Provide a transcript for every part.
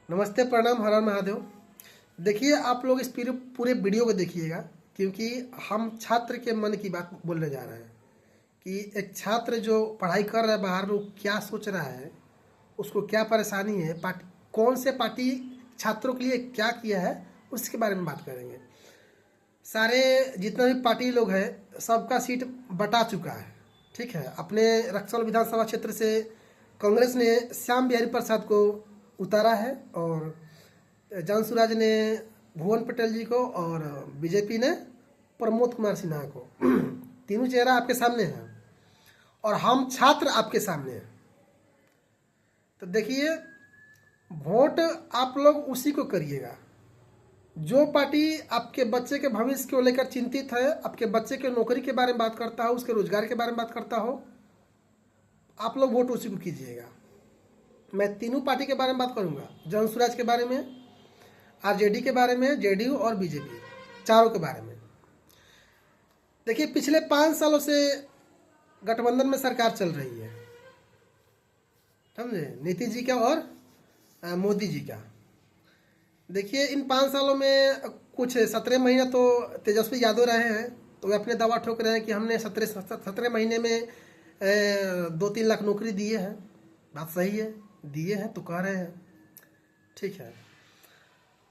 नमस्ते, प्रणाम, हर हर महादेव। देखिए, आप लोग इस पूरे वीडियो को देखिएगा, क्योंकि हम छात्र के मन की बात बोलने जा रहे हैं कि एक छात्र जो पढ़ाई कर रहा है बाहर में, वो क्या सोच रहा है, उसको क्या परेशानी है, पार्टी कौन से पार्टी छात्रों के लिए क्या किया है, उसके बारे में बात करेंगे। सारे जितने भी पार्टी लोग हैं, सबका सीट बटा चुका है। ठीक है, अपने रक्सौल विधानसभा क्षेत्र से कांग्रेस ने श्याम बिहारी प्रसाद को उतारा है, और जान सुराज ने भुवन पटेल जी को, और बीजेपी ने प्रमोद कुमार सिन्हा को। तीनों चेहरा आपके सामने हैं और हम छात्र आपके सामने हैं। तो देखिए, वोट आप लोग उसी को करिएगा जो पार्टी आपके बच्चे के भविष्य को लेकर चिंतित है, आपके बच्चे के नौकरी के बारे में बात करता हो, उसके रोजगार के बारे में बात करता हो। आप लोग वोट उसी को कीजिएगा। मैं तीनों पार्टी के बारे में बात करूंगा, जन सुराज के बारे में, आरजेडी के बारे में, जेडीयू और बीजेपी, चारों के बारे में। देखिए, पिछले 5 सालों से गठबंधन में सरकार चल रही है, समझे, नीतीश जी का और मोदी जी का। देखिए, इन 5 सालों में कुछ 17 महीने तो तेजस्वी यादव रहे हैं, तो वे अपने दावा ठोक रहे हैं कि हमने 17 महीने में 2-3 लाख नौकरी दिए हैं। बात सही है, दिए हैं तो कह रहे हैं, ठीक है।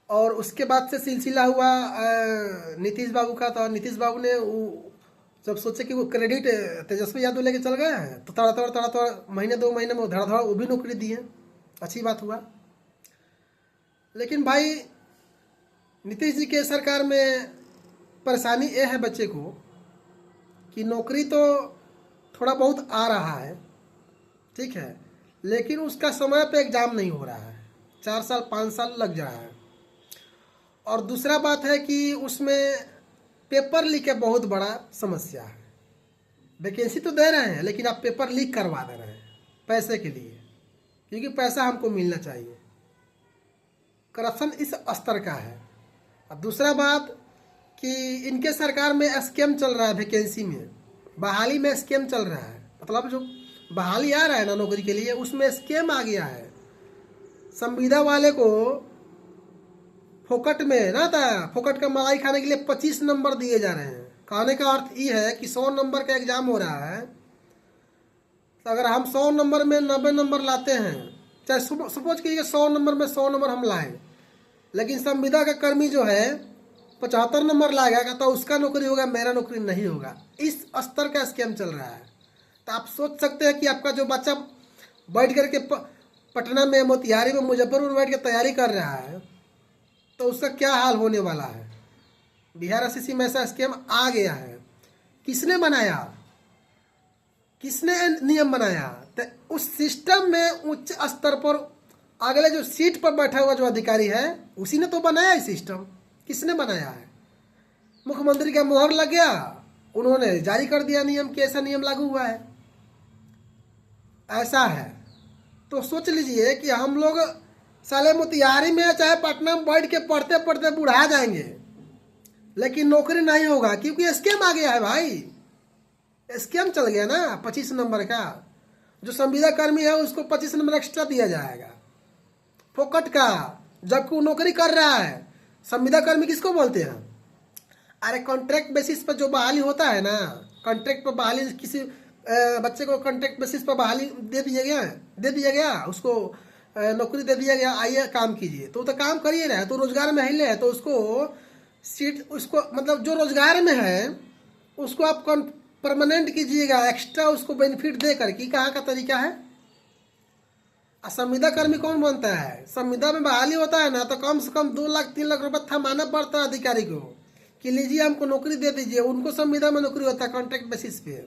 और उसके बाद से सिलसिला हुआ नीतीश बाबू का। तो नीतीश बाबू ने जब सोचे कि वो क्रेडिट तेजस्वी यादव लेके चल गए हैं, तो थोड़ा महीने 2 महीने में वो धड़ा वो भी नौकरी दी है। अच्छी बात हुआ। लेकिन भाई, नीतीश जी के सरकार में परेशानी ये है बच्चे को कि नौकरी तो थोड़ा बहुत आ रहा है, ठीक है, लेकिन उसका समय पे एग्ज़ाम नहीं हो रहा है। 4 साल 5 साल लग जा रहा है। और दूसरा बात है कि उसमें पेपर लीक है, बहुत बड़ा समस्या है। वैकेंसी तो दे रहे हैं, लेकिन आप पेपर लीक करवा दे रहे हैं पैसे के लिए, क्योंकि पैसा हमको मिलना चाहिए। करप्शन इस स्तर का है। अब दूसरा बात कि इनके सरकार में स्कैम चल रहा है, वैकेंसी में, बहाली में स्कैम चल रहा है। मतलब जो बहाली आ रहा है ना नौकरी के लिए, उसमें स्कैम आ गया है। संविदा वाले को फोकट में ना था, फोकट का मलाई खाने के लिए 25 नंबर दिए जा रहे हैं। कहने का अर्थ ये है कि 100 नंबर का एग्जाम हो रहा है, तो अगर हम 100 नंबर में 90 नंबर लाते हैं, चाहे सपोज कीजिए 100 नंबर में 100 नंबर हम लाएं, लेकिन संविदा का कर्मी जो है 75 नंबर लाएगा, तो उसका नौकरी होगा, मेरा नौकरी नहीं होगा। इस स्तर का स्कैम चल रहा है। तो आप सोच सकते हैं कि आपका जो बच्चा बैठ करके पटना में, मोतिहारी में, मुजफ्फरपुर में बैठ के तैयारी कर रहा है, तो उसका क्या हाल होने वाला है। बिहार एसएससी में ऐसा स्कैम आ गया है। किसने बनाया, किसने नियम बनाया? तो उस सिस्टम में उच्च स्तर पर अगले जो सीट पर बैठा हुआ जो अधिकारी है, उसी ने तो बनाया है सिस्टम। किसने बनाया है? मुख्यमंत्री का मोहर लग गया, उन्होंने जारी कर दिया नियम कि ऐसा नियम लागू हुआ है। ऐसा है तो सोच लीजिए कि हम लोग साले मोतिहारी में चाहे पटना में बैठ के पढ़ते पढ़ते बुढ़ा जाएंगे, लेकिन नौकरी नहीं होगा, क्योंकि स्कैम आ गया है भाई। स्कैम चल गया ना 25 नंबर का। जो संविदा कर्मी है उसको 25 नंबर एक्स्ट्रा दिया जाएगा, फोकट का, जबकि वो नौकरी कर रहा है। संविदा कर्मी किसको बोलते हैं? अरे कॉन्ट्रैक्ट बेसिस पर जो बहाली होता है ना, कॉन्ट्रैक्ट पर बहाली, किसी बच्चे को कॉन्ट्रैक्ट बेसिस पर बहाली दे दिया गया, उसको नौकरी दे दिया गया, आइए काम कीजिए, तो काम करिए रहा है, तो रोजगार में हिले है, तो उसको सीट, उसको मतलब जो रोजगार में है उसको आप परमानेंट कीजिएगा, एक्स्ट्रा उसको बेनिफिट दे करके। कहाँ का तरीका है? संविदा कर्मी कौन बनता है? संविदा में बहाली होता है ना, तो कम से कम 2 लाख 3 लाख रुपए थमाना पड़ता है अधिकारी को कि लीजिए हमको नौकरी दे दीजिए। उनको संविदा में नौकरी होता है कॉन्ट्रैक्ट बेसिस पे,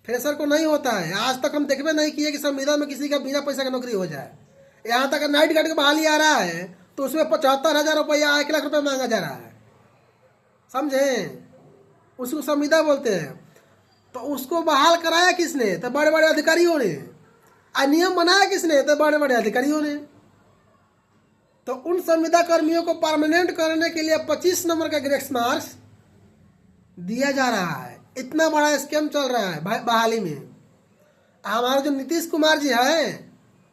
फ्रेशर को नहीं होता है। आज तक हम देखबे नहीं किए कि संविदा में किसी का बिना पैसा का नौकरी हो जाए। यहाँ तक नाइट गार्ड का बहाली आ रहा है, तो उसमें 75,000 रुपया, 1 लाख रुपया मांगा जा रहा है, समझे? उसको संविदा बोलते हैं। तो उसको बहाल कराया किसने? तो बड़े बड़े अधिकारियों ने। नियम बनाया किसने? तो बड़े बड़े अधिकारियों ने। तो उन संविदा कर्मियों को परमानेंट करने के लिए 25 नंबर का ग्रेस मार्क्स दिया जा रहा है। इतना बड़ा स्कैम चल रहा है बहाली में। हमारे जो नीतीश कुमार जी हैं,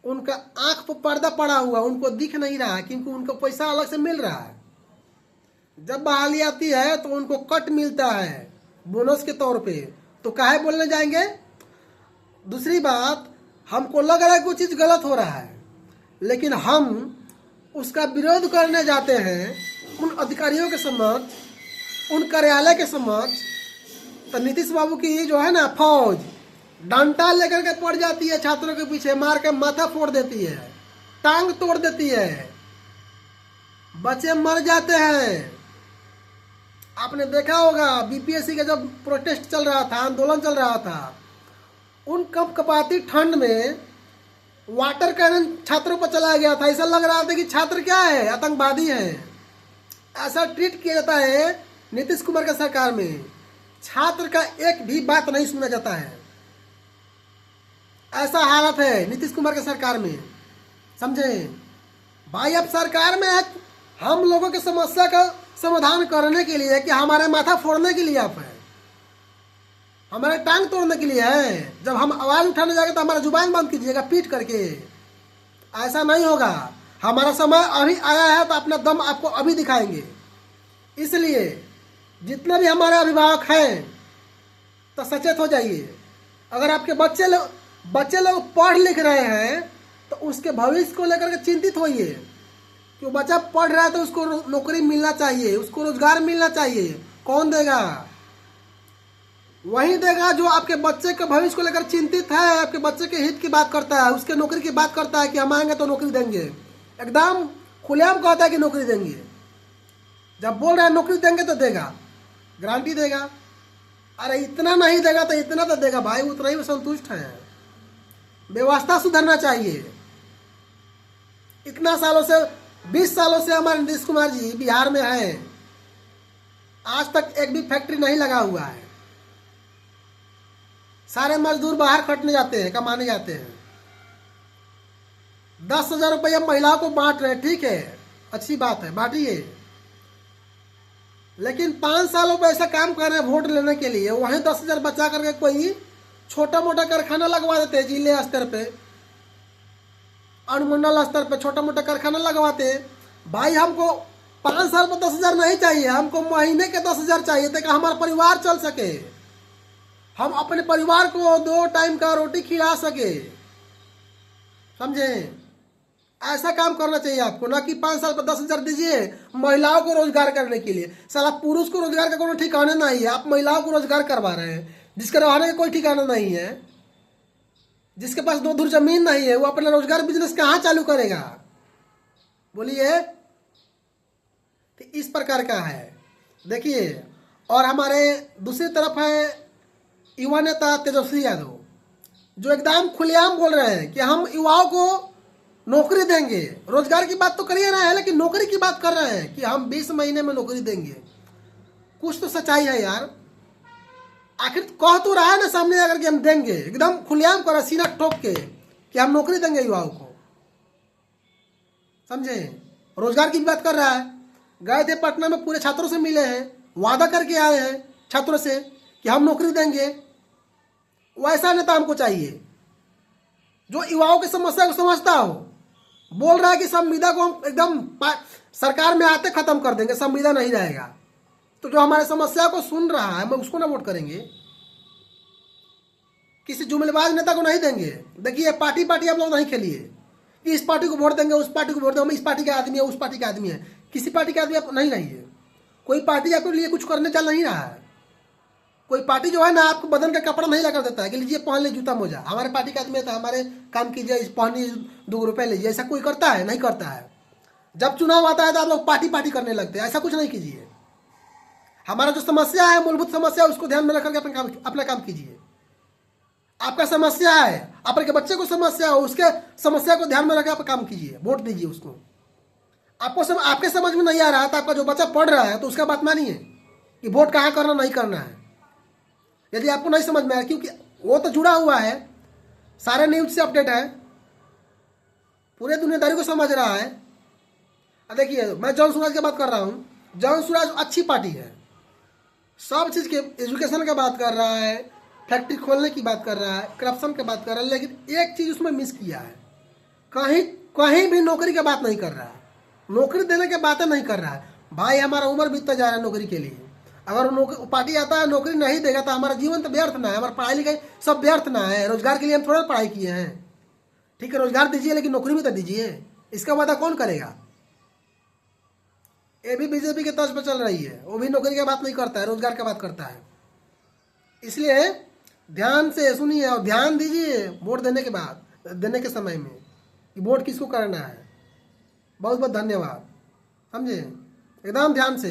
उनका आंख पर पर्दा पड़ा हुआ, उनको दिख नहीं रहा क्योंकि उनको पैसा अलग से मिल रहा है। जब बहाली आती है तो उनको कट मिलता है बोनस के तौर पे, तो काहे बोलने जाएंगे। दूसरी बात, हमको लग रहा है कोई चीज़ गलत हो रहा है, लेकिन हम उसका विरोध करने जाते हैं उन अधिकारियों के समक्ष, उन कार्यालय के समक्ष, तो नीतीश बाबू की जो है ना फौज डंडा लेकर के पड़ जाती है छात्रों के पीछे, मार के माथा फोड़ देती है, टांग तोड़ देती है, बच्चे मर जाते हैं। आपने देखा होगा बीपीएससी का जब प्रोटेस्ट चल रहा था, आंदोलन चल रहा था, उन कपकपाती ठंड में वाटर कैनन छात्रों पर चलाया गया था। ऐसा लग रहा था कि छात्र क्या है, आतंकवादी है। ऐसा ट्रीट किया जाता है नीतीश कुमार की सरकार में, छात्र का एक भी बात नहीं सुना जाता है। ऐसा हालत है नीतीश कुमार की सरकार में, समझे भाई। अब सरकार में हम लोगों की समस्या का समाधान करने के लिए कि हमारे माथा फोड़ने के लिए आप है, हमारे टांग तोड़ने के लिए है। जब हम आवाज उठाने जाएंगे तो हमारा जुबान बंद कीजिएगा पीट करके। ऐसा नहीं होगा, हमारा समय अभी आया है तो अपना दम आपको अभी दिखाएंगे। इसलिए जितने भी हमारे अभिभावक हैं तो सचेत हो जाइए। अगर आपके बच्चे लोग पढ़ लिख रहे हैं तो उसके भविष्य को लेकर के चिंतित होइए कि वो बच्चा पढ़ रहा है तो उसको नौकरी मिलना चाहिए, उसको रोजगार मिलना चाहिए। कौन देगा? वही देगा जो आपके बच्चे के भविष्य को लेकर चिंतित है, आपके बच्चे के हित की बात करता है, उसके नौकरी की बात करता है कि हम आएंगे तो नौकरी देंगे। एकदम खुलेआम कहता है कि नौकरी देंगे। जब बोल रहा है नौकरी देंगे तो देगा, गारंटी देगा। अरे इतना नहीं देगा तो इतना तो देगा भाई, उतना ही में संतुष्ट है। व्यवस्था सुधरना चाहिए। इतना सालों से 20 सालों से हमारे नीतीश कुमार जी बिहार में है, आज तक एक भी फैक्ट्री नहीं लगा हुआ है। सारे मजदूर बाहर खटने जाते हैं, कमाने जाते हैं। 10,000 रुपया महिलाओं को बांट रहे हैं, ठीक है, अच्छी बात है, बांटिए। लेकिन 5 सालों पर ऐसा काम कर रहे हैं वोट लेने के लिए, वहीं 10,000 बचा करके कोई छोटा मोटा कारखाना लगवा देते हैं। जिले स्तर पे, अनुमंडल स्तर पे छोटा मोटा कारखाना लगवाते हैं। भाई हमको 5 साल पर 10,000 नहीं चाहिए, हमको महीने के 10,000 चाहिए ताकि हमारा परिवार चल सके, हम अपने परिवार को 2 टाइम का रोटी खिला सके, समझे। ऐसा काम करना चाहिए आपको, ना कि 5 साल पर 10,000 दीजिए महिलाओं को रोजगार करने के लिए। साला पुरुष को रोजगार का कोई ठिकाना नहीं है, आप महिलाओं को रोजगार करवा रहे हैं। जिसके रहने का कोई ठिकाना नहीं है, जिसके पास 2 धुर जमीन नहीं है, वो अपना रोजगार बिजनेस कहाँ चालू करेगा, बोलिए। तो इस प्रकार का है, देखिए। और हमारे दूसरी तरफ है युवा नेता तेजस्वी यादव, जो एकदम खुलेआम बोल रहे हैं कि हम युवाओं को नौकरी देंगे। रोजगार की बात तो कर ही रहे हैं, लेकिन नौकरी की बात कर रहे हैं कि हम 20 महीने में नौकरी देंगे। कुछ तो सच्चाई है यार। आखिर कह तो रहा है ना सामने आकर के हम देंगे, एकदम खुलेआम कर, सीना ठोक के कि हम नौकरी देंगे युवाओं को, समझे। रोजगार की बात कर रहा है। गए थे पटना में, पूरे छात्रों से मिले हैं, वादा करके आए हैं छात्रों से कि हम नौकरी देंगे। वैसा नेता हमको चाहिए जो युवाओं की समस्या को समझता हो। बोल रहा है कि संविदा को हम एकदम सरकार में आते खत्म कर देंगे, संविदा नहीं रहेगा। तो जो हमारे समस्या को सुन रहा है, हम उसको ना वोट करेंगे, किसी जुमलेबाज नेता को नहीं देंगे। देखिए पार्टी आप लोग नहीं खेलिए कि इस पार्टी को वोट देंगे, उस पार्टी को वोट देंगे, हम इस पार्टी का आदमी है, उस पार्टी का आदमी है। किसी पार्टी के आदमी आप नहीं रहिए। कोई पार्टी आपके लिए कुछ करने चल नहीं रहा है। कोई पार्टी जो है ना आपको बदन का कपड़ा नहीं लगा देता है कि लीजिए पहन ले जूता मोजा, हमारे पार्टी का आदमी है तो हमारे काम कीजिए, पहनिए 2 रुपये लीजिए। ऐसा कोई करता है? नहीं करता है। जब चुनाव आता है तो आप लोग पार्टी करने लगते हैं। ऐसा कुछ नहीं कीजिए। हमारा जो समस्या है, मूलभूत समस्या है, उसको ध्यान में रखकर अपना काम कीजिए। आपका समस्या है, आपके बच्चे को समस्या हो, उसके समस्या को ध्यान में रखकर आप काम कीजिए, वोट दीजिए उसको। आपके समझ में नहीं आ रहा है तो आपका जो बच्चा पढ़ रहा है तो उसका बात मानिए कि वोट कहाँ करना नहीं करना है। यदि आपको नहीं समझ में आया, क्योंकि वो तो जुड़ा हुआ है, सारे न्यूज से अपडेट है, पूरे दुनियादारी को समझ रहा है। देखिए मैं जॉन सूराज की बात कर रहा हूँ। जॉन सूराज अच्छी पार्टी है, सब चीज़ के एजुकेशन का बात कर रहा है, फैक्ट्री खोलने की बात कर रहा है, करप्शन की बात कर रहा है, लेकिन एक चीज़ उसमें मिस किया है। कहीं कहीं भी नौकरी की बात नहीं कर रहा है, नौकरी देने की बातें नहीं कर रहा है। भाई हमारा उम्र बीतता जा रहा है नौकरी के लिए, अगर पार्टी आता है नौकरी नहीं देगा तो हमारा जीवन तो व्यर्थ ना है, हमारा पढ़ाई लिखाई सब व्यर्थ ना है। रोजगार के लिए हम थोड़ा पढ़ाई किए हैं, ठीक है रोजगार दीजिए लेकिन नौकरी भी तो दीजिए, इसका वादा कौन करेगा? ये भी बीजेपी के तर्ज पर चल रही है, वो भी नौकरी की बात नहीं करता है, रोजगार की बात करता है। इसलिए ध्यान से सुनिए और ध्यान दीजिए वोट देने के बाद, देने के समय में कि वोट किसको करना है। बहुत बहुत धन्यवाद, समझे, एकदम ध्यान से।